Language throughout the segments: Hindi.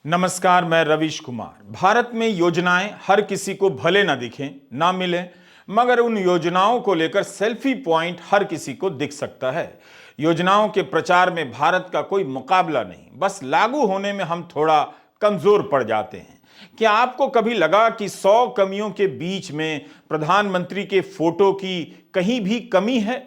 नमस्कार, मैं रवीश कुमार। भारत में योजनाएं हर किसी को भले ना दिखें, ना मिले, मगर उन योजनाओं को लेकर सेल्फी पॉइंट हर किसी को दिख सकता है। योजनाओं के प्रचार में भारत का कोई मुकाबला नहीं, बस लागू होने में हम थोड़ा कमजोर पड़ जाते हैं। क्या आपको कभी लगा कि 100 कमियों के बीच में प्रधानमंत्री के फोटो की कहीं भी कमी है?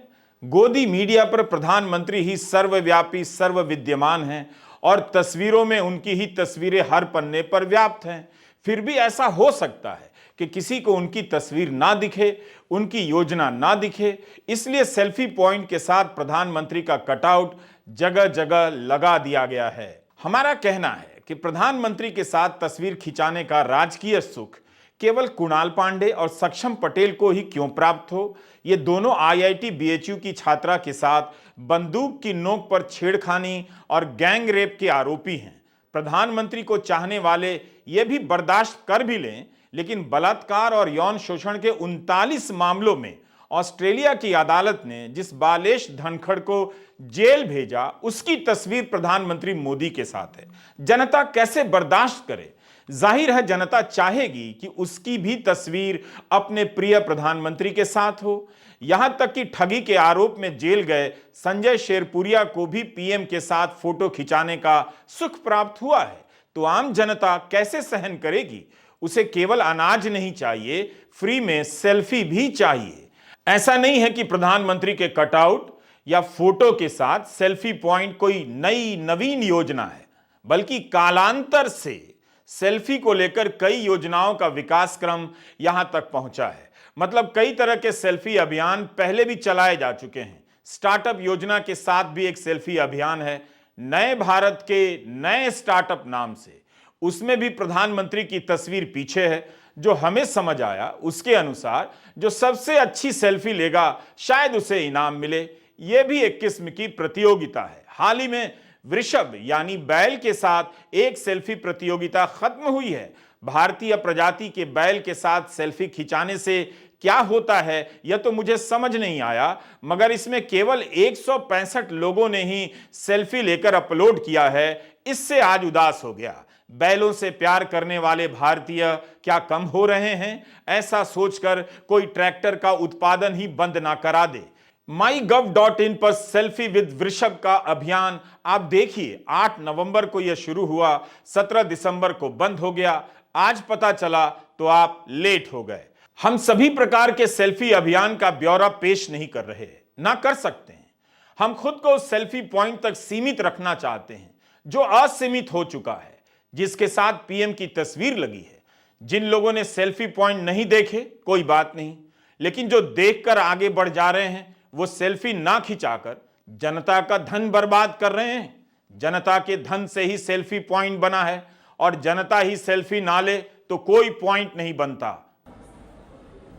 गोदी मीडिया पर प्रधानमंत्री ही सर्वव्यापी सर्वविद्यमान हैं और तस्वीरों में उनकी ही तस्वीरें हर पन्ने पर व्याप्त हैं। फिर भी ऐसा हो सकता है कि किसी को उनकी तस्वीर ना दिखे, उनकी योजना ना दिखे, इसलिए सेल्फी पॉइंट के साथ प्रधानमंत्री का कटआउट जगह जगह लगा दिया गया है। हमारा कहना है कि प्रधानमंत्री के साथ तस्वीर खिंचाने का राजकीय सुख केवल कुणाल पांडे और सक्षम पटेल को ही क्यों प्राप्त हो? ये दोनों आईआईटी बीएचयू की छात्रा के साथ बंदूक की नोक पर छेड़खानी और गैंग रेप के आरोपी हैं। प्रधानमंत्री को चाहने वाले ये भी बर्दाश्त कर भी लें, लेकिन बलात्कार और यौन शोषण के 39 मामलों में ऑस्ट्रेलिया की अदालत ने जिस बालेश धनखड़ को जेल भेजा, उसकी तस्वीर प्रधानमंत्री मोदी के साथ है। जनता कैसे बर्दाश्त करे? जाहिर है जनता चाहेगी कि उसकी भी तस्वीर अपने प्रिय प्रधानमंत्री के साथ हो। यहां तक कि ठगी के आरोप में जेल गए संजय शेरपुरिया को भी पीएम के साथ फोटो खिंचाने का सुख प्राप्त हुआ है। तो आम जनता कैसे सहन करेगी? उसे केवल अनाज नहीं चाहिए, फ्री में सेल्फी भी चाहिए। ऐसा नहीं है कि प्रधानमंत्री के कटआउट या फोटो के साथ सेल्फी पॉइंट कोई नई नवीन योजना है, बल्कि कालांतर से सेल्फी को लेकर कई योजनाओं का विकास क्रम यहां तक पहुंचा है। मतलब कई तरह के सेल्फी अभियान पहले भी चलाए जा चुके हैं। स्टार्टअप योजना के साथ भी एक सेल्फी अभियान है, नए भारत के नए स्टार्टअप नाम से। उसमें भी प्रधानमंत्री की तस्वीर पीछे है। जो हमें समझ आया उसके अनुसार जो सबसे अच्छी सेल्फी लेगा शायद उसे इनाम मिले। यह भी एक किस्म की प्रतियोगिता है। हाल ही में वृषभ यानी बैल के साथ एक सेल्फी प्रतियोगिता खत्म हुई है। भारतीय प्रजाति के बैल के साथ सेल्फी खिंचाने से क्या होता है यह तो मुझे समझ नहीं आया, मगर इसमें केवल 165 लोगों ने ही सेल्फी लेकर अपलोड किया है। इससे आज उदास हो गया। बैलों से प्यार करने वाले भारतीय क्या कम हो रहे हैं? ऐसा सोचकर कोई ट्रैक्टर का उत्पादन ही बंद ना करा दे। mygov.in पर सेल्फी विद वृषभ का अभियान आप देखिए। 8 नवंबर को यह शुरू हुआ, 17 दिसंबर को बंद हो गया। आज पता चला तो आप लेट हो गए। हम सभी प्रकार के सेल्फी अभियान का ब्यौरा पेश नहीं कर रहे, ना कर सकते हैं। हम खुद को सेल्फी पॉइंट तक सीमित रखना चाहते हैं जो असीमित हो चुका है, जिसके साथ पीएम की तस्वीर लगी है। जिन लोगों ने सेल्फी पॉइंट नहीं देखे कोई बात नहीं, लेकिन जो देखकर आगे बढ़ जा रहे हैं वो सेल्फी ना खिंचाकर जनता का धन बर्बाद कर रहे हैं। जनता के धन से ही सेल्फी पॉइंट बना है और जनता ही सेल्फी ना ले तो कोई पॉइंट नहीं बनता।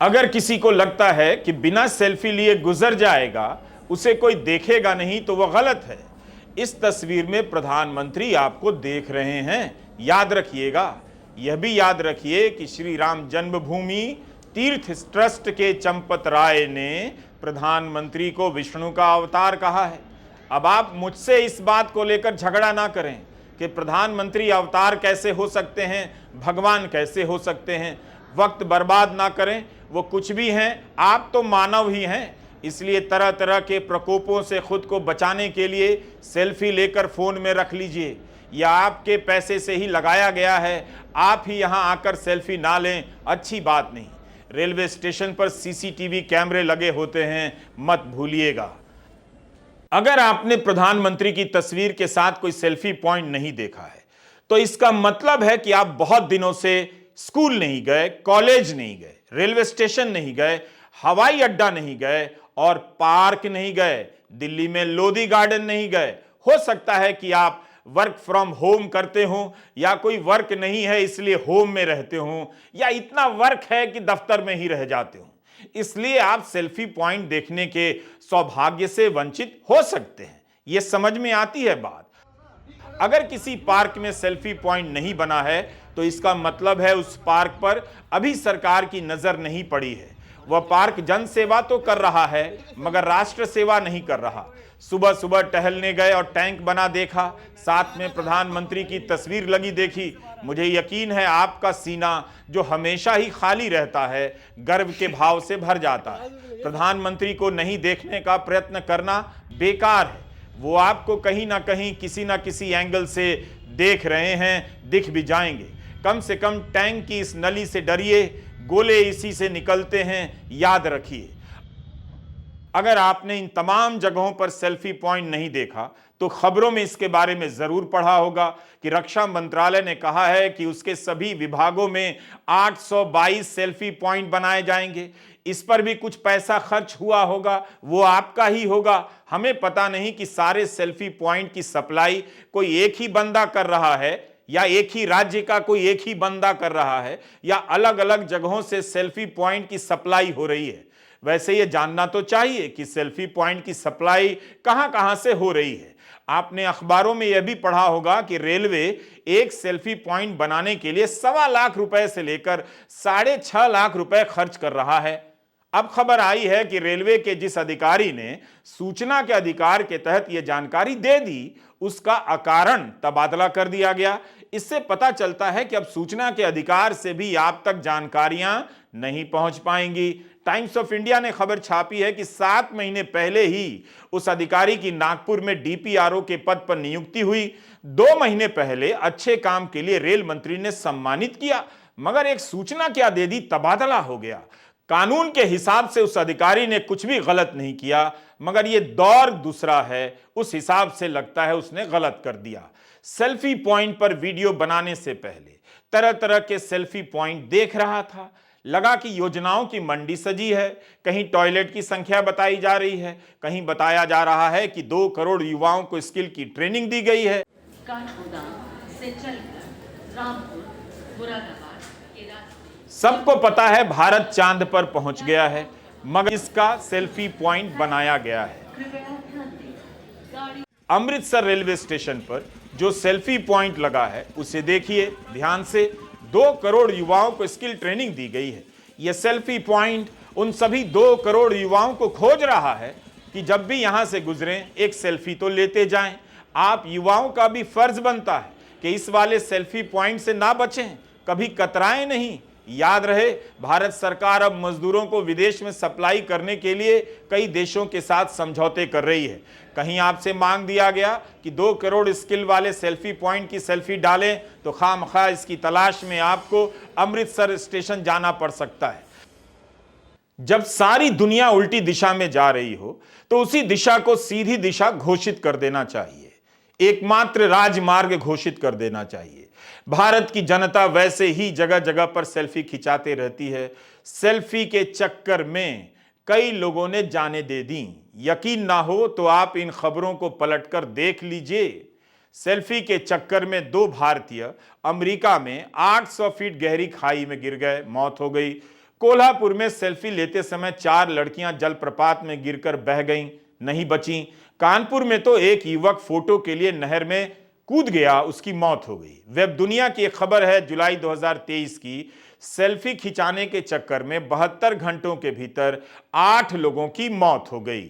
अगर किसी को लगता है कि बिना सेल्फी लिए गुजर जाएगा, उसे कोई देखेगा नहीं, तो वह गलत है। इस तस्वीर में प्रधानमंत्री आपको देख रहे हैं। याद रखिएगा, यह भी याद रखिए कि श्री राम जन्मभूमि तीर्थ ट्रस्ट के चंपत राय ने प्रधानमंत्री को विष्णु का अवतार कहा है। अब आप मुझसे इस बात को लेकर झगड़ा ना करें कि प्रधानमंत्री अवतार कैसे हो सकते हैं, भगवान कैसे हो सकते हैं। वक्त बर्बाद ना करें, वो कुछ भी हैं, आप तो मानव ही हैं। इसलिए तरह तरह के प्रकोपों से खुद को बचाने के लिए सेल्फी लेकर फोन में रख लीजिए। यह आपके पैसे से ही लगाया गया है, आप ही यहां आकर सेल्फी ना लें, अच्छी बात नहीं। रेलवे स्टेशन पर सीसीटीवी कैमरे लगे होते हैं, मत भूलिएगा। अगर आपने प्रधानमंत्री की तस्वीर के साथ कोई सेल्फी पॉइंट नहीं देखा है, तो इसका मतलब है कि आप बहुत दिनों से स्कूल नहीं गए, कॉलेज नहीं गए, रेलवे स्टेशन नहीं गए, हवाई अड्डा नहीं गए और पार्क नहीं गए, दिल्ली में लोधी गार्डन नहीं गए। हो सकता है कि आप वर्क फ्रॉम होम करते हो, या कोई वर्क नहीं है इसलिए होम में रहते हो, या इतना वर्क है कि दफ्तर में ही रह जाते हो, इसलिए आप सेल्फी पॉइंट देखने के सौभाग्य से वंचित हो सकते हैं। यह समझ में आती है बात। अगर किसी पार्क में सेल्फी पॉइंट नहीं बना है तो इसका मतलब है उस पार्क पर अभी सरकार की नजर नहीं पड़ी है। वह पार्क जन सेवा तो कर रहा है, मगर राष्ट्र सेवा नहीं कर रहा। सुबह सुबह टहलने गए और टैंक बना देखा, साथ में प्रधानमंत्री की तस्वीर लगी देखी। मुझे यकीन है आपका सीना, जो हमेशा ही खाली रहता है, गर्व के भाव से भर जाता है। प्रधानमंत्री को नहीं देखने का प्रयत्न करना बेकार है। वो आपको कहीं ना कहीं किसी ना किसी एंगल से देख रहे हैं, दिख भी जाएंगे। कम से कम टैंक की इस नली से डरिए, गोले इसी से निकलते हैं, याद रखिए। अगर आपने इन तमाम जगहों पर सेल्फी पॉइंट नहीं देखा तो खबरों में इसके बारे में जरूर पढ़ा होगा कि रक्षा मंत्रालय ने कहा है कि उसके सभी विभागों में 822 सेल्फी पॉइंट बनाए जाएंगे। इस पर भी कुछ पैसा खर्च हुआ होगा, वो आपका ही होगा। हमें पता नहीं कि सारे सेल्फी पॉइंट की सप्लाई कोई एक ही बंदा कर रहा है, या एक ही राज्य का कोई एक ही बंदा कर रहा है, या अलग अलग जगहों से सेल्फी पॉइंट की सप्लाई हो रही है। वैसे ये जानना तो चाहिए कि सेल्फी पॉइंट की सप्लाई कहां-कहां से हो रही है। आपने अखबारों में यह भी पढ़ा होगा कि रेलवे एक सेल्फी पॉइंट बनाने के लिए 1.25 लाख रुपए से लेकर 6.5 लाख रुपए खर्च कर रहा है। अब खबर आई है कि रेलवे के जिस अधिकारी ने सूचना के अधिकार के तहत यह जानकारी दे दी, उसका अकारण तबादला कर दिया गया। इससे पता चलता है कि अब सूचना के अधिकार से भी आप तक जानकारियां नहीं पहुंच पाएंगी। टाइम्स ऑफ इंडिया ने खबर छापी है कि 7 महीने पहले ही उस अधिकारी की नागपुर में डीपीआरओ के पद पर नियुक्ति हुई। 2 महीने पहले अच्छे काम के लिए रेल मंत्री ने सम्मानित किया, मगर एक सूचना क्या दे दी, तबादला हो गया। कानून के हिसाब से उस अधिकारी ने कुछ भी गलत नहीं किया, मगर यह दौर दूसरा है, उस हिसाब से लगता है उसने गलत कर दिया। सेल्फी पॉइंट पर वीडियो बनाने से पहले तरह तरह के सेल्फी पॉइंट देख रहा था। लगा कि योजनाओं की मंडी सजी है। कहीं टॉयलेट की संख्या बताई जा रही है, कहीं बताया जा रहा है कि 2 करोड़ युवाओं को स्किल की ट्रेनिंग दी गई है। से चलकर रामपुर, मुरादाबाद के रास्ते सबको पता है भारत चांद पर पहुंच गया है, मगर इसका सेल्फी पॉइंट बनाया गया है। कृपया ध्यान दें। गाड़ी अमृतसर रेलवे स्टेशन पर जो सेल्फी पॉइंट लगा है उसे देखिए ध्यान से। 2 करोड़ युवाओं को स्किल ट्रेनिंग दी गई है। यह सेल्फी पॉइंट उन सभी 2 करोड़ युवाओं को खोज रहा है कि जब भी यहां से गुजरें एक सेल्फी तो लेते जाएं। आप युवाओं का भी फर्ज बनता है कि इस वाले सेल्फी पॉइंट से ना बचें, कभी कतराएं नहीं। याद रहे, भारत सरकार अब मजदूरों को विदेश में सप्लाई करने के लिए कई देशों के साथ समझौते कर रही है। कहीं आपसे मांग दिया गया कि 2 करोड़ स्किल वाले सेल्फी पॉइंट की सेल्फी डालें तो खामखा इसकी तलाश में आपको अमृतसर स्टेशन जाना पड़ सकता है। जब सारी दुनिया उल्टी दिशा में जा रही हो तो उसी दिशा को सीधी दिशा घोषित कर देना चाहिए, एकमात्र राजमार्ग घोषित कर देना चाहिए। भारत की जनता वैसे ही जगह जगह पर सेल्फी खिंचाते रहती है। सेल्फी के चक्कर में कई लोगों ने जानें दे दी। यकीन ना हो तो आप इन खबरों को पलटकर देख लीजिए। सेल्फी के चक्कर में 2 भारतीय अमेरिका में 800 फीट गहरी खाई में गिर गए, मौत हो गई। कोल्हापुर में सेल्फी लेते समय 4 लड़कियां जलप्रपात में गिरकर बह गईं, नहीं बचीं। कानपुर में तो एक युवक फोटो के लिए नहर में कूद गया, उसकी मौत हो गई। वेब दुनिया की एक खबर है जुलाई 2023 की। सेल्फी खिंचाने के चक्कर में 72 घंटों के भीतर 8 लोगों की मौत हो गई।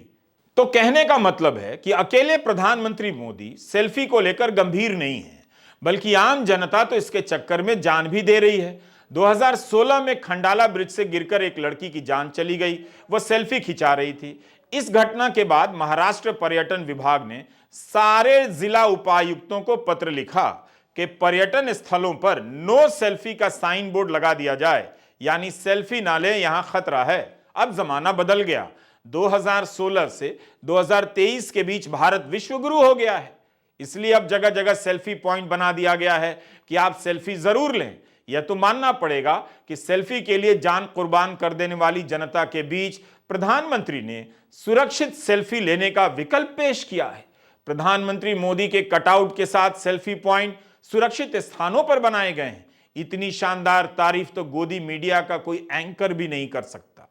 तो कहने का मतलब है कि अकेले प्रधानमंत्री मोदी सेल्फी को लेकर गंभीर नहीं है, बल्कि आम जनता तो इसके चक्कर में जान भी दे रही है। 2016 में खंडाला ब्रिज से गिरकर एक लड़की की जान चली गई, वह सेल्फी खिंचा रही थी। इस घटना के बाद महाराष्ट्र पर्यटन विभाग ने सारे जिला उपायुक्तों को पत्र लिखा कि पर्यटन स्थलों पर नो सेल्फी का साइन बोर्ड लगा दिया जाए, यानी सेल्फी ना ले, यहां खतरा है। अब जमाना बदल गया। 2016 से 2023 के बीच भारत विश्व गुरु हो गया है, इसलिए अब जगह जगह सेल्फी पॉइंट बना दिया गया है कि आप सेल्फी जरूर लें। यह तो मानना पड़ेगा कि सेल्फी के लिए जान कुर्बान कर देने वाली जनता के बीच प्रधानमंत्री ने सुरक्षित सेल्फी लेने का विकल्प पेश किया है। प्रधानमंत्री मोदी के कटआउट के साथ सेल्फी पॉइंट सुरक्षित स्थानों पर बनाए गए हैं। इतनी शानदार तारीफ तो गोदी मीडिया का कोई एंकर भी नहीं कर सकता।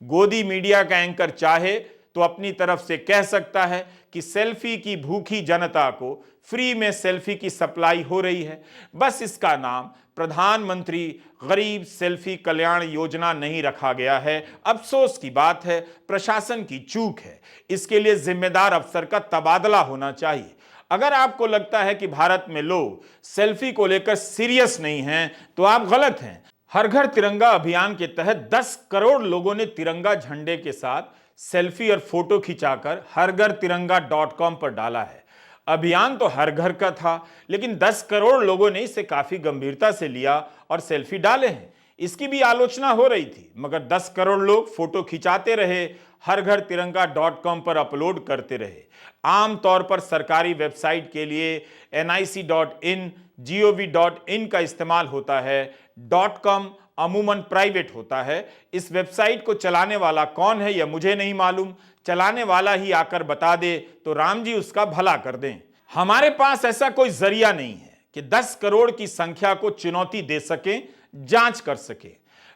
गोदी मीडिया का एंकर चाहे तो अपनी तरफ से कह सकता है कि सेल्फी की भूखी जनता को फ्री में सेल्फी की सप्लाई हो रही है। बस इसका नाम प्रधानमंत्री गरीब सेल्फी कल्याण योजना नहीं रखा गया है। अफसोस की बात है, प्रशासन की चूक है। इसके लिए जिम्मेदार अफसर का तबादला होना चाहिए। अगर आपको लगता है कि भारत में लोग सेल्फी को लेकर सीरियस नहीं हैं, तो आप गलत हैं। हर घर तिरंगा अभियान के तहत 10 करोड़ लोगों ने तिरंगा झंडे के साथ सेल्फी और फोटो खिंचाकर हरघरतिरंगा.com पर डाला है। अभियान तो हर घर का था, लेकिन 10 करोड़ लोगों ने इसे काफी गंभीरता से लिया और सेल्फी डाले हैं। इसकी भी आलोचना हो रही थी, मगर 10 करोड़ लोग फोटो खिंचाते रहे, हरघरतिरंगा.com पर अपलोड करते रहे। आमतौर पर सरकारी वेबसाइट के लिए nic.in, gov.in का इस्तेमाल होता है। .com अमूमन प्राइवेट होता है। इस वेबसाइट को चलाने वाला कौन है यह मुझे नहीं मालूम। चलाने वाला ही आकर बता दे तो राम जी उसका भला कर दें। हमारे पास ऐसा कोई जरिया नहीं है कि 10 करोड़ की संख्या को चुनौती दे सके, जांच कर सके।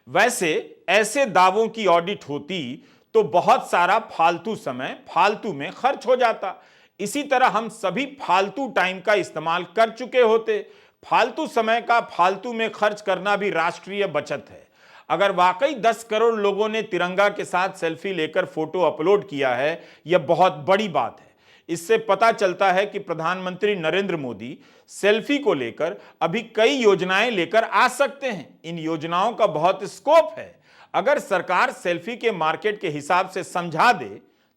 वैसे ऐसे दावों की ऑडिट होती तो बहुत सारा फालतू समय फालतू में खर्च हो जाता। इसी तरह हम सभी फालतू टाइम का इस्तेमाल कर चुके होते। फालतू समय का फालतू में खर्च करना भी राष्ट्रीय बचत है। अगर वाकई 10 करोड़ लोगों ने तिरंगा के साथ सेल्फी लेकर फोटो अपलोड किया है, यह बहुत बड़ी बात है। इससे पता चलता है कि प्रधानमंत्री नरेंद्र मोदी सेल्फी को लेकर अभी कई योजनाएं लेकर आ सकते हैं। इन योजनाओं का बहुत स्कोप है। अगर सरकार सेल्फी के मार्केट के हिसाब से समझा दे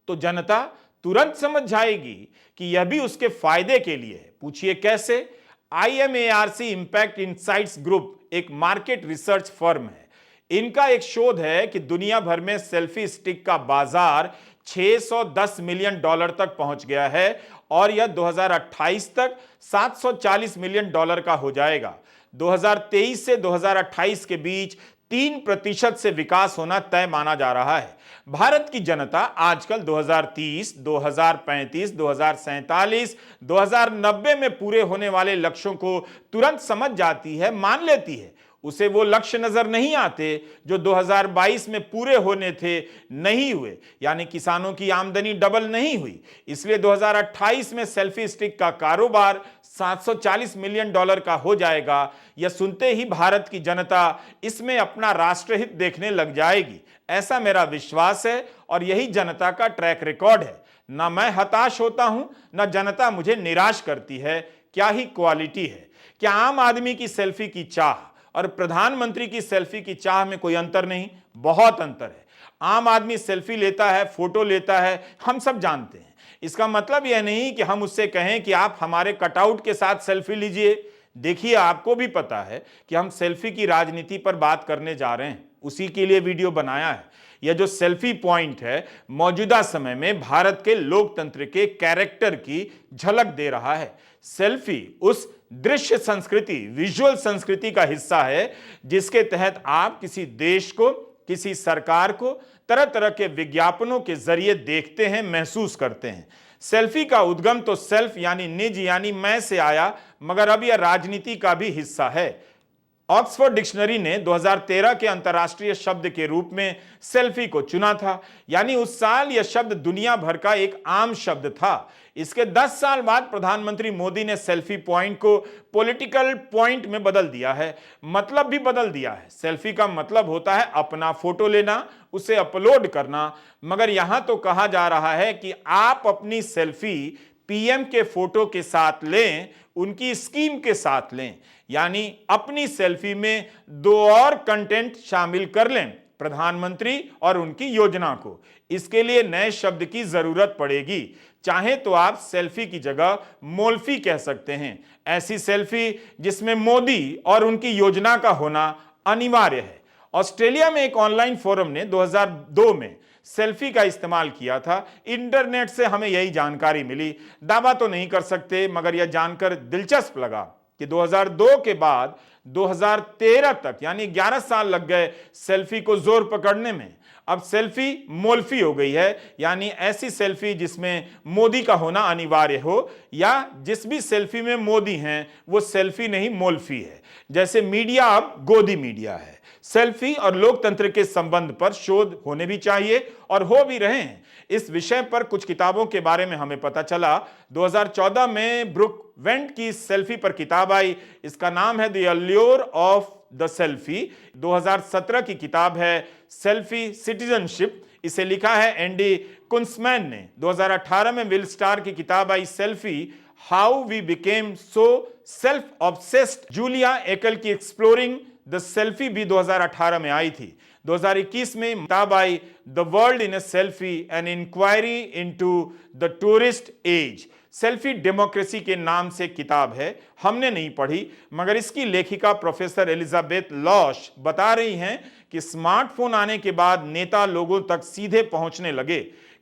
तो जनता तुरंत समझ जाएगी कि यह भी उसके फायदे के लिए है। पूछिए कैसे? IMARC इंपैक्ट इनसाइट्स ग्रुप एक मार्केट रिसर्च फर्म है। इनका एक शोध है कि दुनिया भर में सेल्फी स्टिक का बाजार $610 मिलियन तक पहुंच गया है और यह 2028 तक $740 मिलियन का हो जाएगा। 2023 से 2028 के बीच 3% से विकास होना तय माना जा रहा है। भारत की जनता आजकल 2030, 2035, 2047, 2090 में पूरे होने वाले लक्ष्यों को तुरंत समझ जाती है, मान लेती है। उसे वो लक्ष्य नजर नहीं आते जो 2022 में पूरे होने थे, नहीं हुए। यानी किसानों की आमदनी डबल नहीं हुई। इसलिए 2028 में सेल्फी स्टिक का कारोबार $740 मिलियन का हो जाएगा। यह सुनते ही भारत की जनता इसमें अपना राष्ट्रहित देखने लग जाएगी, ऐसा मेरा विश्वास है और यही जनता का ट्रैक रिकॉर्ड है। ना मैं हताश होता हूं, ना जनता मुझे निराश करती है। क्या ही क्वालिटी है! क्या आम आदमी की सेल्फी की चाह और प्रधानमंत्री की सेल्फी की चाह में कोई अंतर नहीं? बहुत अंतर है। आम आदमी सेल्फी लेता है, फोटो लेता है, हम सब जानते हैं। इसका मतलब यह नहीं कि हम उससे कहें कि आप हमारे कटआउट के साथ सेल्फी लीजिए। देखिए, आपको भी पता है कि हम सेल्फी की राजनीति पर बात करने जा रहे हैं, उसी के लिए वीडियो बनाया है। यह जो सेल्फी पॉइंट है, मौजूदा समय में भारत के लोकतंत्र के कैरेक्टर की झलक दे रहा है। सेल्फी उस दृश्य संस्कृति, विजुअल संस्कृति का हिस्सा है जिसके तहत आप किसी देश को, किसी सरकार को तरह तरह के विज्ञापनों के जरिए देखते हैं, महसूस करते हैं। सेल्फी का उद्गम तो सेल्फ यानी निज यानी मैं से आया, मगर अब यह राजनीति का भी हिस्सा है। ऑक्सफोर्ड डिक्शनरी ने 2013 के अंतर्राष्ट्रीय शब्द के रूप में सेल्फी को चुना था। यानी उस साल यह शब्द दुनिया भर का एक आम शब्द था। इसके 10 साल बाद प्रधानमंत्री मोदी ने सेल्फी पॉइंट को पॉलिटिकल पॉइंट में बदल दिया है, मतलब भी बदल दिया है। सेल्फी का मतलब होता है अपना फोटो लेना, उसे अपलोड करना, मगर यहां तो कहा जा रहा है कि आप अपनी सेल्फी पीएम के फोटो के साथ लें, उनकी स्कीम के साथ लें। यानी अपनी सेल्फी में 2 और कंटेंट शामिल कर लें, प्रधानमंत्री और उनकी योजना को। इसके लिए नए शब्द की जरूरत पड़ेगी। चाहे तो आप सेल्फी की जगह मोल्फी कह सकते हैं। ऐसी सेल्फी जिसमें मोदी और उनकी योजना का होना अनिवार्य है। ऑस्ट्रेलिया में एक ऑनलाइन फोरम ने 2002 में सेल्फी का इस्तेमाल किया था। इंटरनेट से हमें यही जानकारी मिली। दावा तो नहीं कर सकते, मगर यह जानकर दिलचस्प लगा। कि 2002 के बाद 2013 तक यानी 11 साल लग गए सेल्फी को जोर पकड़ने में। अब सेल्फी मोल्फी हो गई है, यानी ऐसी सेल्फी जिसमें मोदी का होना अनिवार्य हो, या जिस भी सेल्फी में मोदी हैं वो सेल्फी नहीं मोल्फी है। जैसे मीडिया अब गोदी मीडिया है। सेल्फी और लोकतंत्र के संबंध पर शोध होने भी चाहिए और हो भी रहे हैं। इस विषय पर कुछ किताबों के बारे में हमें पता चला। 2014 में ब्रुक वेंट की सेल्फी पर किताब आई, इसका नाम है the allure of the selfie. 2017 की किताब है सेल्फी सिटीजनशिप, इसे लिखा है एंडी कुंसमैन ने। 2018 में विल स्टार की किताब आई selfie how we became so self obsessed. Julia Eckel की एक्सप्लोरिंग द सेल्फी भी 2018 में आई थी। 2021 में किताब आई the world in a selfie an inquiry into the tourist age. Selfie democracy के नाम से किताब है, हमने नहीं पढ़ी, मगर इसकी लेखिका प्रोफेसर एलिजाबेथ लॉश बता रही हैं कि स्मार्टफोन आने के बाद नेता लोगों तक सीधे पहुंचने लगे,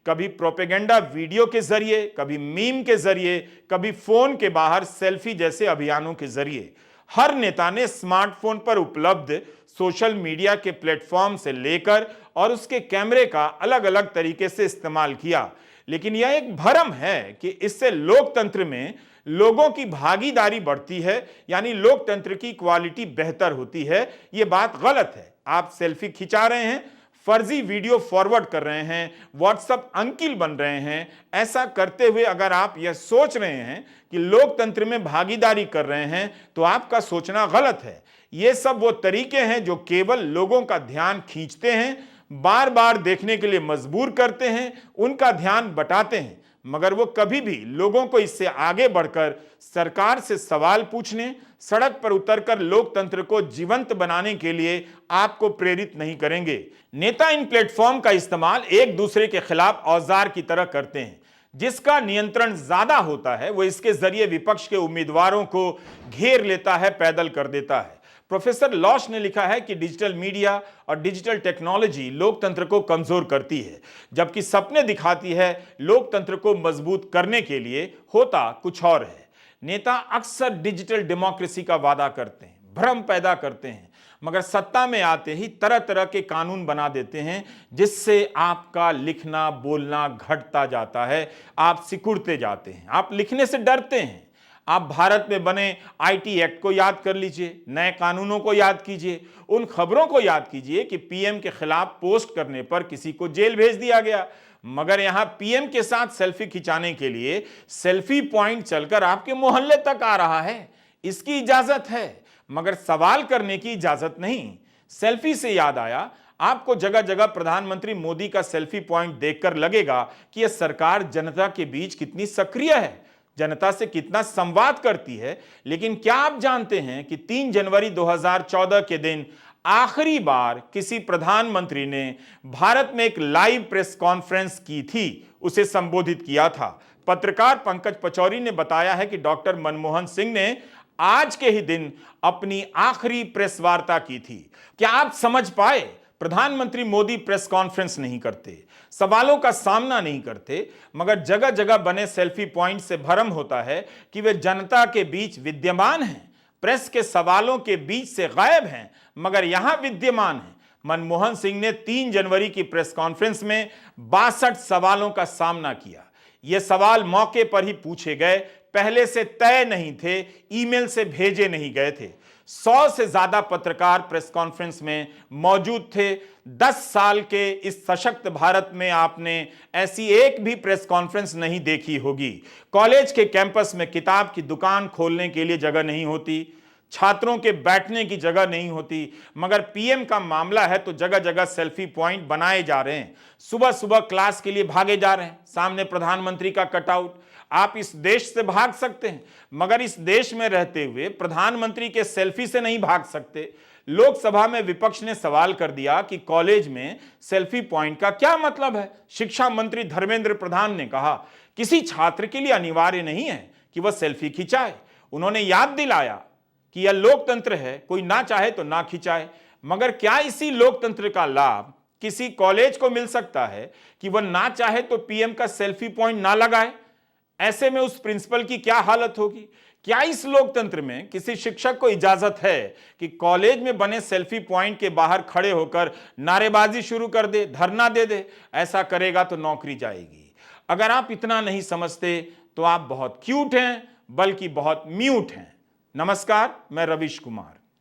कभी प्रोपेगेंडा वीडियो के जरिए, कभी मीम के जरिए, कभी फोन के बाहर सेल्फी जैसे अभियानों के जरिए। हर नेता ने स्मार्टफोन पर उपलब्ध सोशल मीडिया के प्लेटफॉर्म से लेकर और उसके कैमरे का अलग अलग तरीके से इस्तेमाल किया, लेकिन यह एक भ्रम है कि इससे लोकतंत्र में लोगों की भागीदारी बढ़ती है, यानी लोकतंत्र की क्वालिटी बेहतर होती है। यह बात गलत है। आप सेल्फी खिंचा रहे हैं, फर्जी वीडियो फॉरवर्ड कर रहे हैं, व्हाट्सएप अंकिल बन रहे हैं। ऐसा करते हुए अगर आप यह सोच रहे हैं कि लोकतंत्र में भागीदारी कर रहे हैं तो आपका सोचना गलत है। ये सब वो तरीके हैं जो केवल लोगों का ध्यान खींचते हैं, बार बार देखने के लिए मजबूर करते हैं, उनका ध्यान बटाते हैं, मगर वो कभी भी लोगों को इससे आगे बढ़कर सरकार से सवाल पूछने, सड़क पर उतरकर लोकतंत्र को जीवंत बनाने के लिए आपको प्रेरित नहीं करेंगे। नेता इन प्लेटफॉर्म का इस्तेमाल एक दूसरे के खिलाफ औजार की तरह करते हैं। जिसका नियंत्रण ज्यादा होता है वो इसके जरिए विपक्ष के उम्मीदवारों को घेर लेता है, पैदल कर देता है। प्रोफेसर लॉश ने लिखा है कि डिजिटल मीडिया और डिजिटल टेक्नोलॉजी लोकतंत्र को कमजोर करती है, जबकि सपने दिखाती है लोकतंत्र को मजबूत करने के लिए होता कुछ और है। नेता अक्सर डिजिटल डेमोक्रेसी का वादा करते हैं, भ्रम पैदा करते हैं, मगर सत्ता में आते ही तरह तरह के कानून बना देते हैं जिससे आपका लिखना बोलना घटता जाता है, आप सिकुड़ते जाते हैं, आप लिखने से डरते हैं। आप भारत में बने आईटी एक्ट को याद कर लीजिए, नए कानूनों को याद कीजिए, उन खबरों को याद कीजिए कि पीएम के खिलाफ पोस्ट करने पर किसी को जेल भेज दिया गया, मगर यहां पीएम के साथ सेल्फी खिंचाने के लिए सेल्फी पॉइंट चलकर आपके मोहल्ले तक आ रहा है। इसकी इजाजत है, मगर सवाल करने की इजाजत नहीं। सेल्फी से याद आया, आपको जगह जगह प्रधानमंत्री मोदी का सेल्फी पॉइंट देखकर लगेगा कि यह सरकार जनता के बीच कितनी सक्रिय है, जनता से कितना संवाद करती है। लेकिन क्या आप जानते हैं कि 3 जनवरी 2014 के दिन आखिरी बार किसी प्रधानमंत्री ने भारत में एक लाइव प्रेस कॉन्फ्रेंस की थी, उसे संबोधित किया था। पत्रकार पंकज पचौरी ने बताया है कि डॉक्टर मनमोहन सिंह ने आज के ही दिन अपनी आखिरी प्रेस वार्ता की थी। क्या आप समझ पाए? प्रधानमंत्री मोदी प्रेस कॉन्फ्रेंस नहीं करते, सवालों का सामना नहीं करते, मगर जगह जगह बने सेल्फी पॉइंट से भ्रम होता है कि वे जनता के बीच विद्यमान हैं, प्रेस के सवालों के बीच से गायब हैं, मगर यहां विद्यमान हैं। मनमोहन सिंह ने 3 जनवरी की प्रेस कॉन्फ्रेंस में 62 सवालों का सामना किया। ये सवाल मौके पर ही पूछे गए, पहले से तय नहीं थे, ईमेल से भेजे नहीं गए थे। 100 से ज्यादा पत्रकार प्रेस कॉन्फ्रेंस में मौजूद थे। 10 साल के इस सशक्त भारत में आपने ऐसी एक भी प्रेस कॉन्फ्रेंस नहीं देखी होगी। कॉलेज के कैंपस में किताब की दुकान खोलने के लिए जगह नहीं होती, छात्रों के बैठने की जगह नहीं होती, मगर पीएम का मामला है तो जगह जगह सेल्फी पॉइंट बनाए जा रहे हैं। सुबह सुबह क्लास के लिए भागे जा रहे हैं, सामने प्रधानमंत्री का कटआउट। आप इस देश से भाग सकते हैं, मगर इस देश में रहते हुए प्रधानमंत्री के सेल्फी से नहीं भाग सकते। लोकसभा में विपक्ष ने सवाल कर दिया कि कॉलेज में सेल्फी पॉइंट का क्या मतलब है। शिक्षा मंत्री धर्मेंद्र प्रधान ने कहा किसी छात्र के लिए अनिवार्य नहीं है कि वह सेल्फी खिंचाए। उन्होंने याद दिलाया कि यह लोकतंत्र है, कोई ना चाहे तो ना खिंचाए, मगर क्या इसी लोकतंत्र का लाभ किसी कॉलेज को मिल सकता है कि वह ना चाहे तो पीएम का सेल्फी पॉइंट ना लगाए? ऐसे में उस प्रिंसिपल की क्या हालत होगी? क्या इस लोकतंत्र में किसी शिक्षक को इजाजत है कि कॉलेज में बने सेल्फी पॉइंट के बाहर खड़े होकर नारेबाजी शुरू कर दे, धरना दे दे? ऐसा करेगा तो नौकरी जाएगी। अगर आप इतना नहीं समझते तो आप बहुत क्यूट हैं, बल्कि बहुत म्यूट हैं। नमस्कार, मैं रविश कुमार।